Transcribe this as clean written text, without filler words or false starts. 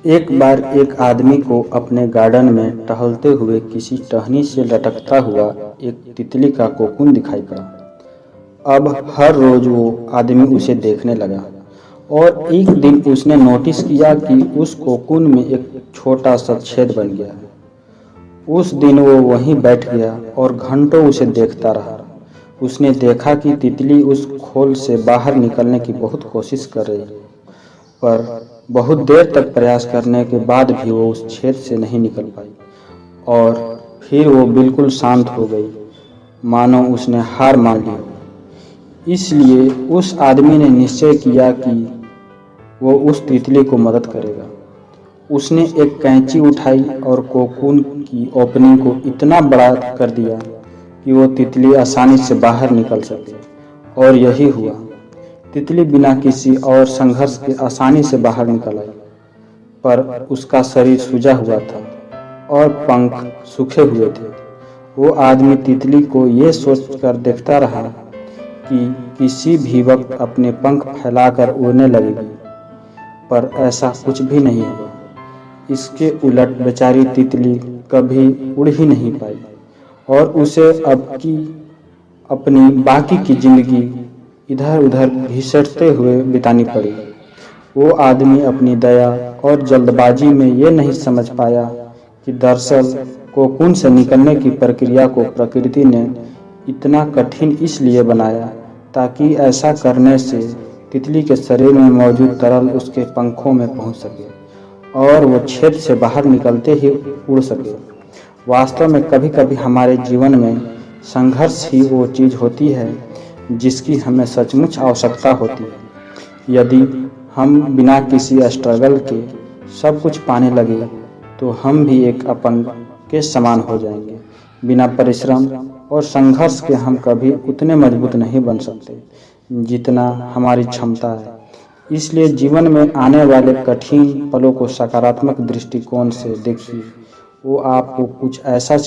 एक बार एक आदमी को अपने गार्डन में टहलते हुए किसी टहनी से लटकता हुआ एक तितली का कोकून दिखाई पड़ा। अब हर रोज वो आदमी उसे देखने लगा और एक दिन उसने नोटिस किया कि उस कोकून में एक छोटा सा छेद बन गया है। उस दिन वो वहीं बैठ गया और घंटों उसे देखता रहा। उसने देखा कि तितली उस खोल से बाहर निकलने की बहुत कोशिश कर रही है, पर बहुत देर तक प्रयास करने के बाद भी वो उस छेद से नहीं निकल पाई और फिर वो बिल्कुल शांत हो गई, मानो उसने हार मान ली हो। इसलिए उस आदमी ने निश्चय किया कि वो उस तितली को मदद करेगा। उसने एक कैंची उठाई और कोकून की ओपनिंग को इतना बड़ा कर दिया कि वो तितली आसानी से बाहर निकल सके, और यही हुआ। तितली बिना किसी और संघर्ष के आसानी से बाहर निकल आई, पर उसका शरीर सूजा हुआ था और पंख सूखे हुए थे। वो आदमी तितली को ये सोचकर देखता रहा कि किसी भी वक्त अपने पंख फैलाकर उड़ने लगेगी, पर ऐसा कुछ भी नहीं हुआ। इसके उलट बेचारी तितली कभी उड़ ही नहीं पाई और उसे अपनी बाकी की जिंदगी इधर उधर घिसटते हुए बितानी पड़ी। वो आदमी अपनी दया और जल्दबाजी में ये नहीं समझ पाया कि दरअसल कोकून से निकलने की प्रक्रिया को प्रकृति ने इतना कठिन इसलिए बनाया ताकि ऐसा करने से तितली के शरीर में मौजूद तरल उसके पंखों में पहुंच सके और वो छेद से बाहर निकलते ही उड़ सके। वास्तव में कभी कभी हमारे जीवन में संघर्ष ही वो चीज़ होती है जिसकी हमें सचमुच आवश्यकता होती है। यदि हम बिना किसी स्ट्रगल के सब कुछ पाने लगे तो हम भी एक अपन के समान हो जाएंगे। बिना परिश्रम और संघर्ष के हम कभी उतने मजबूत नहीं बन सकते जितना हमारी क्षमता है। इसलिए जीवन में आने वाले कठिन पलों को सकारात्मक दृष्टिकोण से देखिए। वो आपको कुछ ऐसा